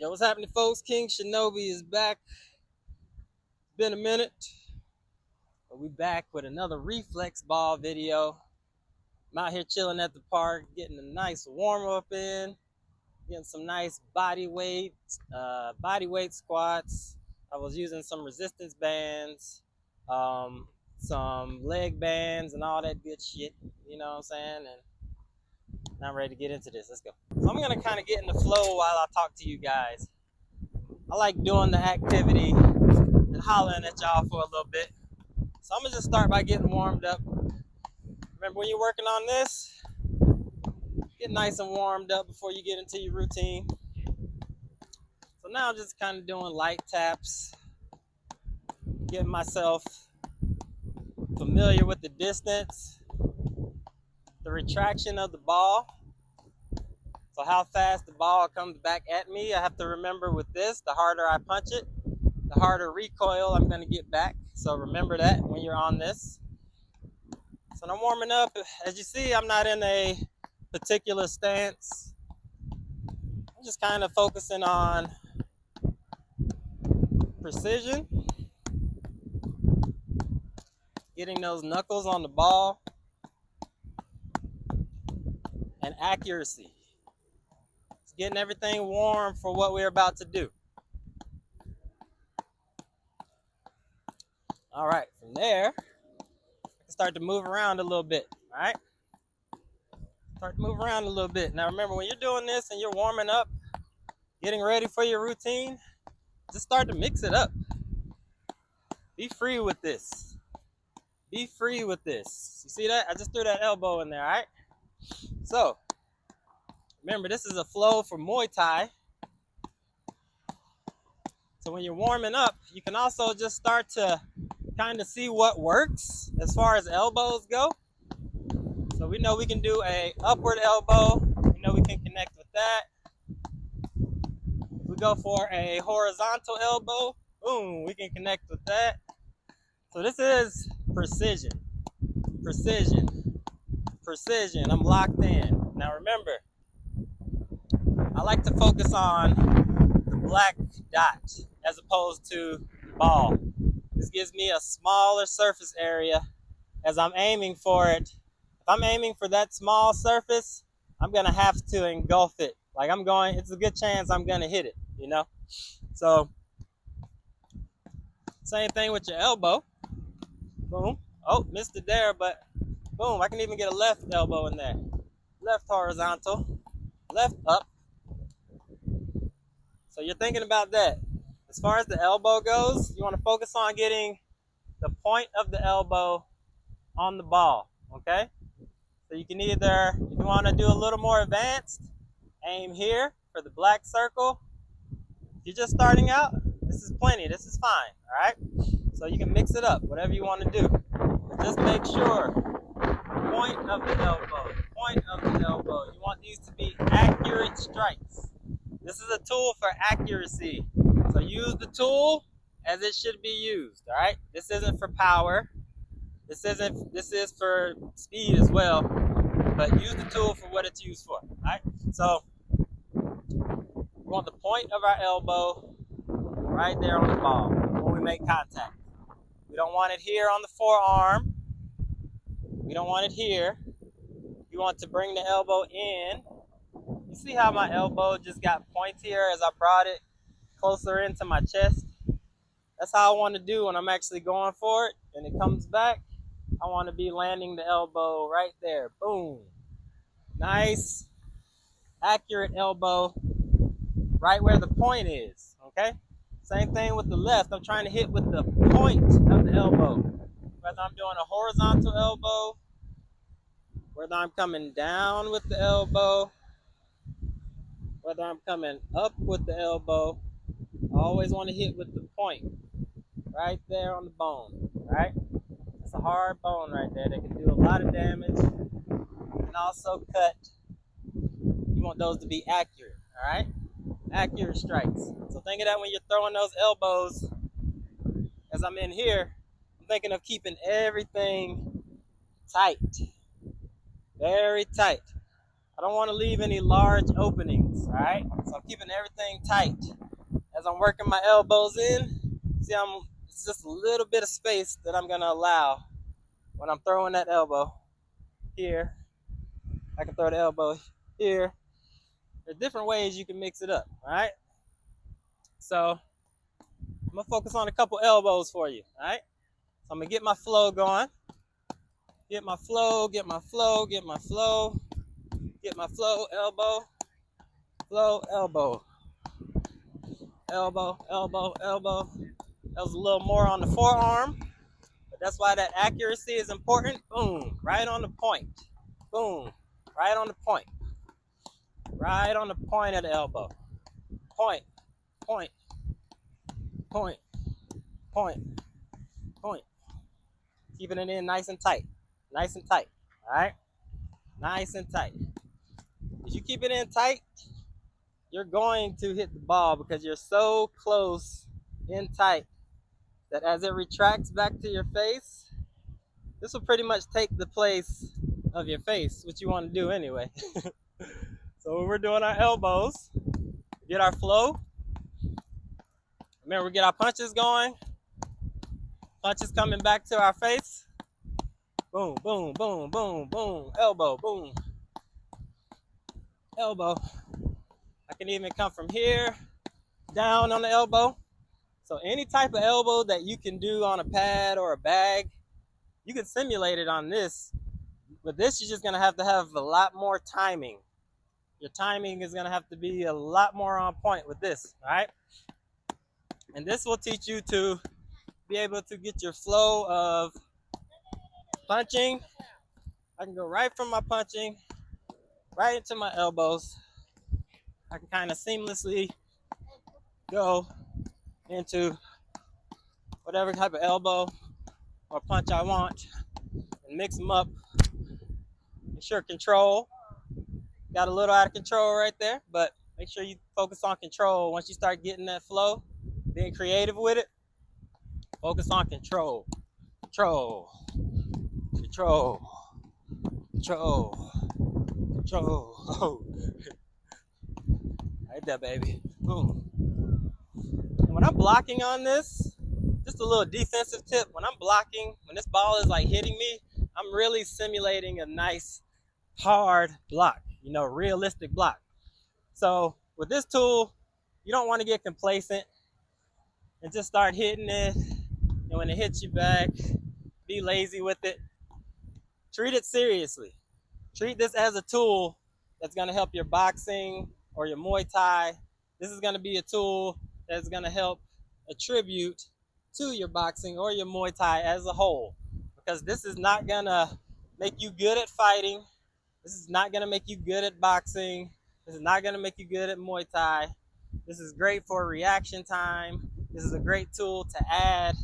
Yo, what's happening, folks? King Shinobi is back. It's been a minute, but we back with another reflex ball video. I'm out here chilling at the park, getting a nice warm up in, getting some nice body weight squats. I was using some resistance bands, some leg bands, and all that good shit. You know what I'm saying? And now I'm ready to get into this. Let's go. So I'm gonna kind of get in the flow while I talk to you guys. I like doing the activity and hollering at y'all for a little bit. So I'm gonna just start by getting warmed up. Remember, when you're working on this, get nice and warmed up before you get into your routine. So now I'm just kind of doing light taps, getting myself familiar with the distance, the retraction of the ball. So how fast the ball comes back at me, I have to remember with this, the harder I punch it, the harder recoil I'm gonna get back. So remember that when you're on this. So I'm warming up. As you see, I'm not in a particular stance. I'm just kind of focusing on precision, getting those knuckles on the ball, and accuracy. Just getting everything warm for what we're about to do. All right, from there, I can start to move around a little bit, all right? Start to move around a little bit. Now remember, when you're doing this and you're warming up, getting ready for your routine, just start to mix it up. Be free with this. Be free with this. You see that? I just threw that elbow in there, all right? So, remember, this is a flow for Muay Thai. So when you're warming up, you can also just start to kind of see what works as far as elbows go. So we know we can do a upward elbow. We know we can connect with that. If we go for a horizontal elbow, boom, we can connect with that. So this is precision, precision, precision. I'm locked in. Now remember, I like to focus on the black dot as opposed to the ball. This gives me a smaller surface area as I'm aiming for it. If I'm aiming for that small surface, I'm gonna have to engulf it. Like it's a good chance I'm gonna hit it, you know? So, same thing with your elbow. Boom. Oh, missed it there, but boom, I can even get a left elbow in there. Left horizontal, left up. So you're thinking about that. As far as the elbow goes, you want to focus on getting the point of the elbow on the ball, okay? So you can either, if you want to do a little more advanced, aim here for the black circle. If you're just starting out, this is plenty, this is fine, all right? So you can mix it up, whatever you want to do. Just make sure, point of the elbow, point of the elbow. You want these to be accurate strikes. This is a tool for accuracy. So use the tool as it should be used, all right? This isn't for power. This is for speed as well, but use the tool for what it's used for, all right? So we want the point of our elbow right there on the ball when we make contact. We don't want it here on the forearm. We don't want it here. You want to bring the elbow in. You see how my elbow just got pointier as I brought it closer into my chest? That's how I want to do when I'm actually going for it and it comes back. I want to be landing the elbow right there. Boom. Nice, accurate elbow right where the point is, okay? Same thing with the left. I'm trying to hit with the point of the elbow. Whether I'm doing a horizontal elbow, whether I'm coming down with the elbow, whether I'm coming up with the elbow, I always want to hit with the point right there on the bone, right? It's a hard bone right there that can do a lot of damage and also cut. You want those to be accurate, all right? Accurate strikes. So think of that when you're throwing those elbows. As I'm in here, I'm thinking of keeping everything tight, very tight. I don't want to leave any large openings, all right? So I'm keeping everything tight. As I'm working my elbows in, see, it's just a little bit of space that I'm gonna allow when I'm throwing that elbow here. I can throw the elbow here. There's different ways you can mix it up, all right? So I'm gonna focus on a couple elbows for you, all right? So I'm gonna get my flow going. Get my flow, get my flow, get my flow, get my flow, elbow, elbow, elbow, elbow, elbow. That was a little more on the forearm, but that's why that accuracy is important. Boom, right on the point. Boom, right on the point. Right on the point of the elbow. Point, point, point, point, point. Keeping it in nice and tight. Nice and tight, all right? Nice and tight. If you keep it in tight, you're going to hit the ball because you're so close in tight that as it retracts back to your face, this will pretty much take the place of your face, which you want to do anyway. So when we're doing our elbows, get our flow. Remember, we get our punches going. Punches coming back to our face. Boom, boom, boom, boom, boom. Elbow, boom. Elbow. I can even come from here down on the elbow. So any type of elbow that you can do on a pad or a bag, you can simulate it on this. With this, you're just gonna have to have a lot more timing. Your timing is gonna have to be a lot more on point with this, all right? And this will teach you to be able to get your flow of punching. I can go right from my punching right into my elbows. I can kind of seamlessly go into whatever type of elbow or punch I want and mix them up. Make sure control. Got a little out of control right there, but make sure you focus on control. Once you start getting that flow, being creative with it, focus on control. Control. Control. Control. Control. Oh. Right there, baby. Boom. And when I'm blocking on this, just a little defensive tip. When I'm blocking, when this ball is like hitting me, I'm really simulating a nice hard block, realistic block. So with this tool, you don't want to get complacent and just start hitting it. And when it hits you back, be lazy with it. Treat it seriously. Treat this as a tool that's going to help your boxing or your Muay Thai. This is going to be a tool that's going to help attribute to your boxing or your Muay Thai as a whole. Because this is not going to make you good at fighting. This is not going to make you good at boxing. This is not going to make you good at Muay Thai. This is great for reaction time. This is a great tool to add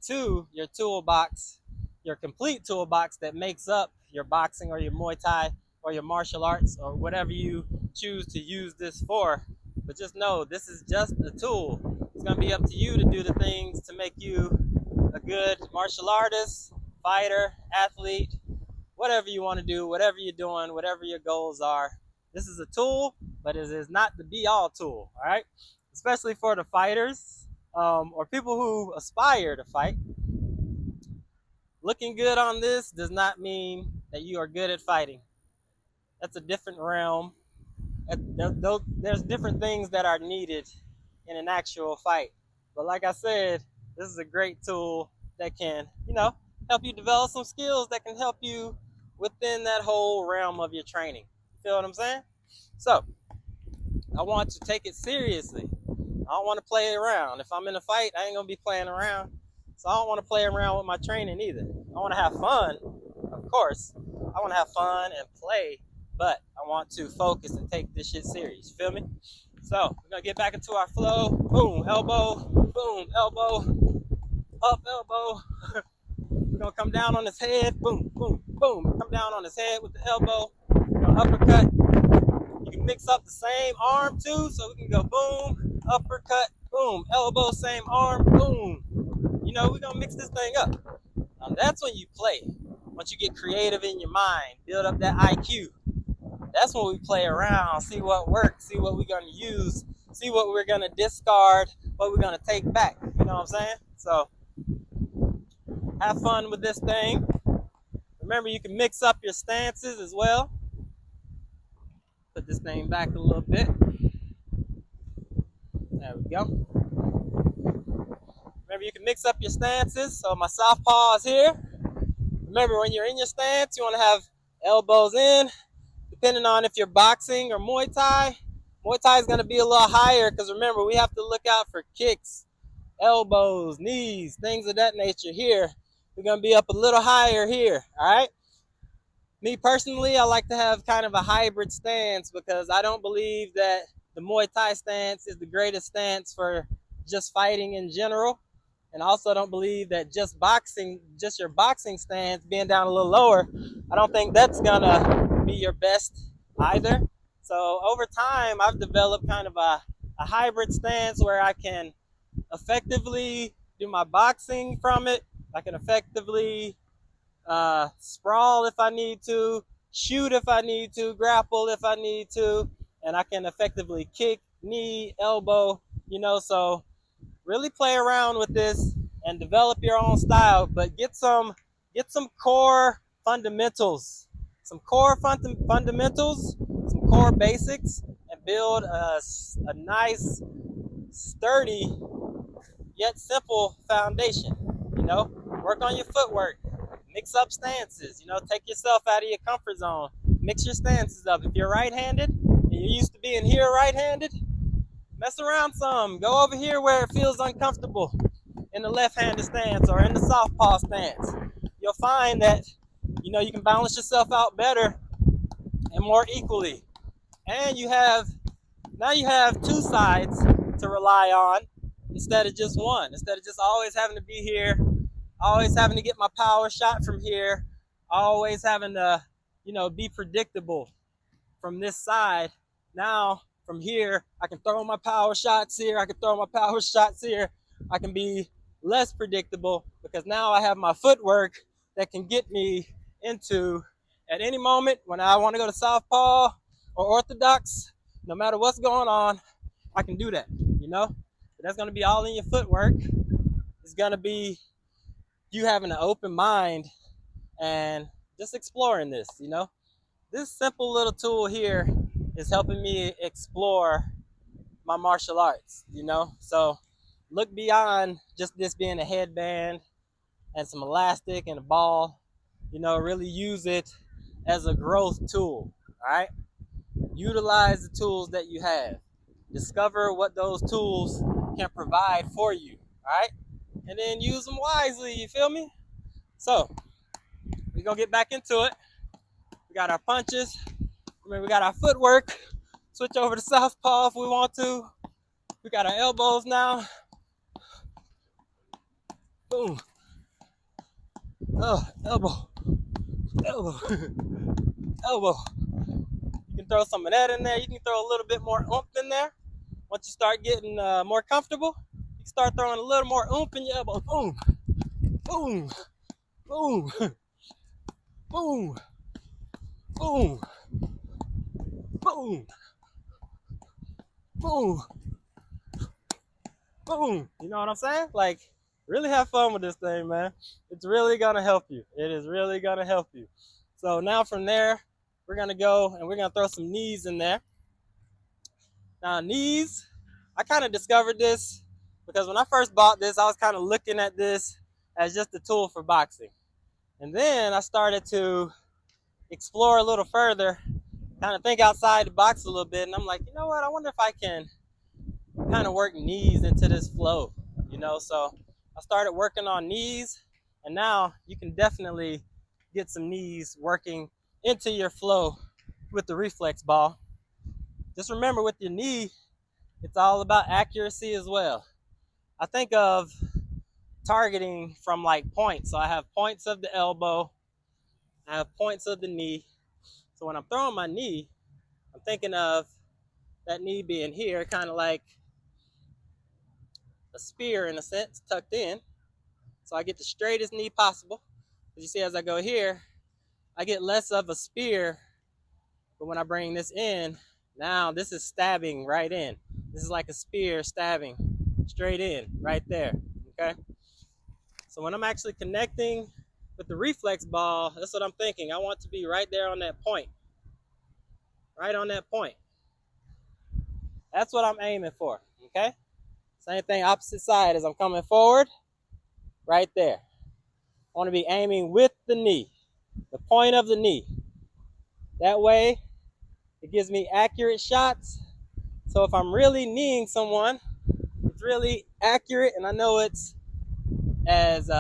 to your toolbox, your complete toolbox that makes up your boxing or your Muay Thai or your martial arts or whatever you choose to use this for. But just know this is just a tool. It's going to be up to you to do the things to make you a good martial artist, fighter, athlete, whatever you want to do, whatever you're doing, whatever your goals are. This is a tool, but it is not the be-all tool, all right? Especially for the fighters or people who aspire to fight. Looking good on this does not mean that you are good at fighting. That's a different realm. There's different things that are needed in an actual fight. But like I said, this is a great tool that can, help you develop some skills that can help you within that whole realm of your training. You feel what I'm saying? So, I want to take it seriously. I don't want to play around. If I'm in a fight, I ain't going to be playing around. So I don't want to play around with my training either. I want to have fun, of course. I want to have fun and play, but I want to focus and take this shit serious. You feel me? So we're going to get back into our flow. Boom, elbow. Boom, elbow. Up, elbow. We're going to come down on his head. Boom, boom, boom. Come down on his head with the elbow. We're going to uppercut. You can mix up the same arm too, so we can go boom, uppercut, boom, elbow, same arm, boom. We're going to mix this thing up. Now that's when you play. Once you get creative in your mind, build up that IQ. That's when we play around, see what works, see what we're gonna use, see what we're gonna discard, what we're gonna take back. You know what I'm saying? So have fun with this thing. Remember, you can mix up your stances as well. Put this thing back a little bit. There we go. Remember, you can mix up your stances. So my southpaw is here. Remember, when you're in your stance, you want to have elbows in. Depending on if you're boxing or Muay Thai, Muay Thai is going to be a little higher because remember, we have to look out for kicks, elbows, knees, things of that nature here. We're going to be up a little higher here, all right? Me personally, I like to have kind of a hybrid stance because I don't believe that the Muay Thai stance is the greatest stance for just fighting in general. And I also don't believe that just boxing, just your boxing stance being down a little lower, I don't think that's gonna be your best either. So over time, I've developed kind of a hybrid stance where I can effectively do my boxing from it. I can effectively sprawl if I need to, shoot if I need to, grapple if I need to, and I can effectively kick, knee, elbow, you know, so really play around with this and develop your own style, but get some core fundamentals, some core fundamentals, some core basics, and build a nice, sturdy, yet simple foundation. You know, work on your footwork, mix up stances, you know, take yourself out of your comfort zone, mix your stances up. If you're right-handed and you're used to being here right-handed, mess around some. Go over here where it feels uncomfortable in the left-handed stance or in the southpaw stance. You'll find that, you know, you can balance yourself out better and more equally. And now you have two sides to rely on instead of just one. Instead of just always having to be here, always having to get my power shot from here, always having to, you know, be predictable from this side. Now from here, I can throw my power shots here, I can throw my power shots here. I can be less predictable because now I have my footwork that can get me into, at any moment when I want to go to southpaw or orthodox, no matter what's going on, I can do that, you know? But that's going to be all in your footwork. It's going to be you having an open mind and just exploring this, you know? This simple little tool here is helping me explore my martial arts, you know? So look beyond just this being a headband and some elastic and a ball, you know, really use it as a growth tool, all right? Utilize the tools that you have. Discover what those tools can provide for you, all right? And then use them wisely, you feel me? So we're gonna get back into it. We got our punches, we got our footwork. Switch over to southpaw if we want to. We got our elbows now. Boom. Oh, elbow. Elbow. Elbow. You can throw some of that in there. You can throw a little bit more oomph in there. Once you start getting more comfortable, you can start throwing a little more oomph in your elbow. Boom. Boom. Boom. Boom. Boom. Boom. Boom. Boom. You know what I'm saying? Like, really have fun with this thing, man. It's really gonna help you. It is really gonna help you. So now from there, we're gonna go and we're gonna throw some knees in there. Now knees, I kind of discovered this because when I first bought this, I was kind of looking at this as just a tool for boxing. And then I started to explore a little further, kind of think outside the box a little bit. And I'm like, you know what? I wonder if I can kind of work knees into this flow, you know? So I started working on knees, and now you can definitely get some knees working into your flow with the reflex ball. Just remember, with your knee, it's all about accuracy as well. I think of targeting from like points. So I have points of the elbow, I have points of the knee. So when I'm throwing my knee, I'm thinking of that knee being here, kind of like a spear in a sense, tucked in. So I get the straightest knee possible. As you see, as I go here, I get less of a spear. But when I bring this in, now this is stabbing right in. This is like a spear stabbing straight in right there, okay? So when I'm actually connecting with the reflex ball, that's what I'm thinking. I want to be right there on that point. Right on that point. That's what I'm aiming for, okay? Same thing, opposite side as I'm coming forward, right there. I want to be aiming with the knee, the point of the knee. That way, it gives me accurate shots. So if I'm really kneeing someone, it's really accurate, and I know it's as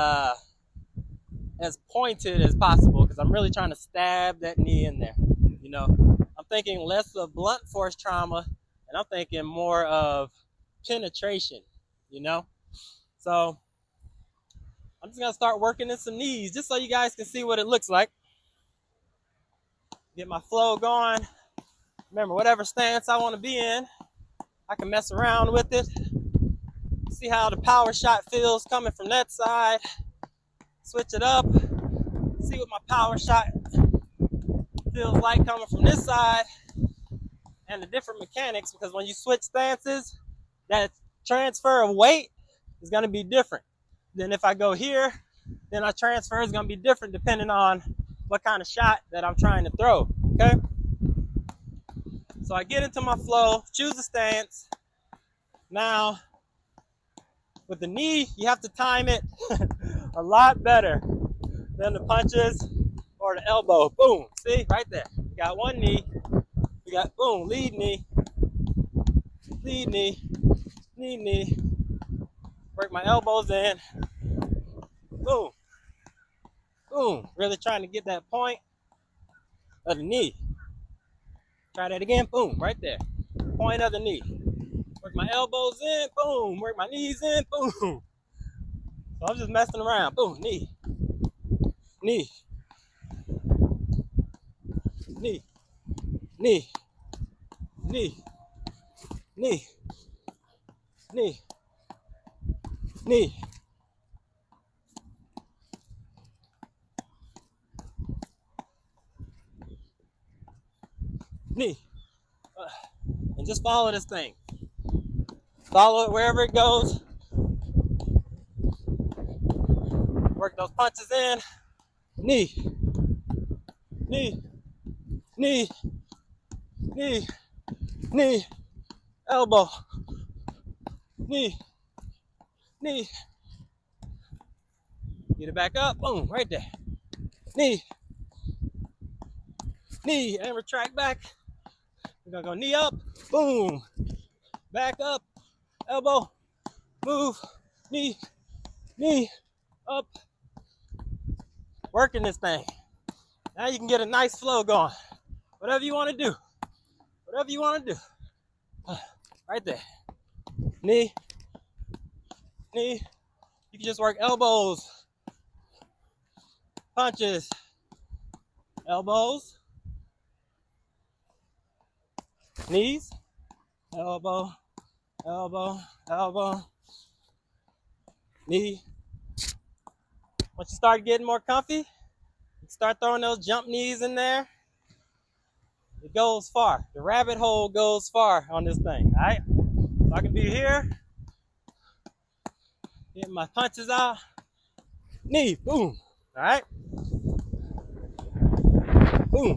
pointed as possible because I'm really trying to stab that knee in there. You know, I'm thinking less of blunt force trauma, and I'm thinking more of penetration. You know, so I'm just gonna start working in some knees just so you guys can see what it looks like. Get my flow going. Remember, whatever stance I want to be in, I can mess around with it. See how the power shot feels coming from that side. Switch it up. See what my power shot feels like coming from this side. And the different mechanics, because when you switch stances, that transfer of weight is going to be different. Then if I go here, then our transfer is going to be different depending on what kind of shot that I'm trying to throw, okay? So I get into my flow, choose a stance. Now, with the knee, you have to time it a lot better than the punches or the elbow. Boom, see, right there. You got one knee, you got, boom, lead knee, knee, knee. Work my elbows in, boom, boom. Really trying to get that point of the knee. Try that again, boom, right there. Point of the knee. Work my elbows in, boom. Work my knees in, boom. So I'm just messing around, boom, knee, knee, knee, knee, knee, knee, knee, knee. Knee. And just follow this thing. Follow it wherever it goes. Work those punches in. Knee. Knee. Knee. Knee. Knee. Elbow. Knee. Knee. Get it back up. Boom. Right there. Knee. Knee. And retract back. We're going to go knee up. Boom. Back up. Elbow. Move. Knee. Knee. Up. Working this thing. Now you can get a nice flow going. Whatever you want to do. Whatever you want to do. Right there. Knee. Knee. You can just work elbows. Punches. Elbows. Knees. Elbow. Elbow. Elbow. Knee. Once you start getting more comfy, you start throwing those jump knees in there. It goes far. The rabbit hole goes far on this thing, all right? So I can be here, getting my punches out. Knee, boom, all right? Boom.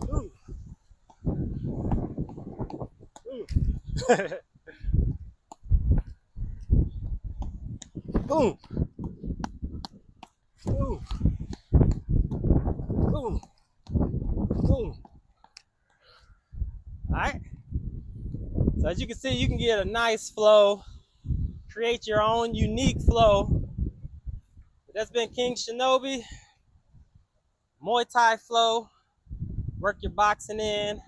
Boom. Boom. Boom. Boom. Boom. Boom. All right. So as you can see, you can get a nice flow, create your own unique flow. That's been King Shinobi, Muay Thai flow. Work your boxing in.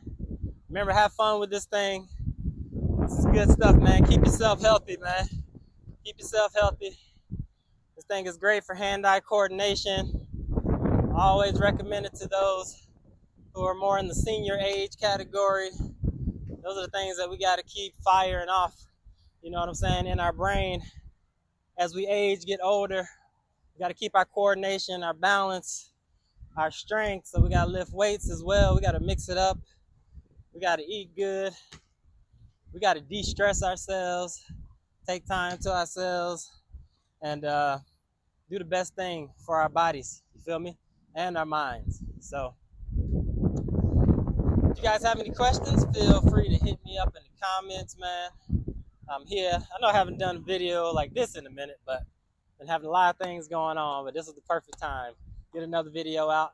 Remember, have fun with this thing. This is good stuff, man. Keep yourself healthy, man. Keep yourself healthy. This thing is great for hand-eye coordination. I always recommend it to those who are more in the senior age category. Those are the things that we got to keep firing off, you know what I'm saying, in our brain. As we age, get older, we got to keep our coordination, our balance, our strength, so we gotta lift weights as well. We gotta mix it up. We gotta eat good. We gotta de-stress ourselves, take time to ourselves, and do the best thing for our bodies, you feel me? And our minds. So if you guys have any questions, feel free to hit me up in the comments, man. I'm here. I know I haven't done a video like this in a minute, but been having a lot of things going on, but this is the perfect time. Get another video out.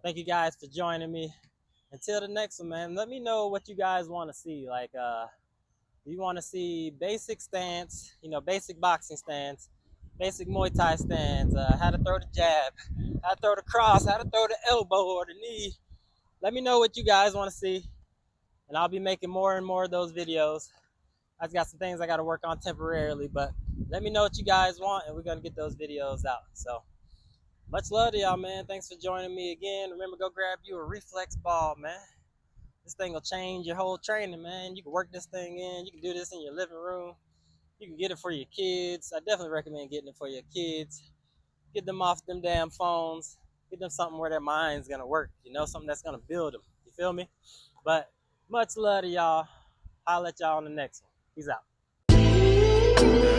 Thank you guys for joining me. Until the next one, man, let me know what you guys want to see. Like, do you want to see basic stance, basic boxing stance, basic Muay Thai stance, how to throw the jab, how to throw the cross, how to throw the elbow or the knee? Let me know what you guys want to see, and I'll be making more and more of those videos. I've got some things I got to work on temporarily, but let me know what you guys want, and we're going to get those videos out. So much love to y'all, man. Thanks for joining me again. Remember, go grab you a reflex ball, man. This thing will change your whole training, man. You can work this thing in. You can do this in your living room. You can get it for your kids. I definitely recommend getting it for your kids. Get them off them damn phones. Get them something where their mind's going to work, something that's going to build them. You feel me? But much love to y'all. I'll let y'all on the next one. Peace out.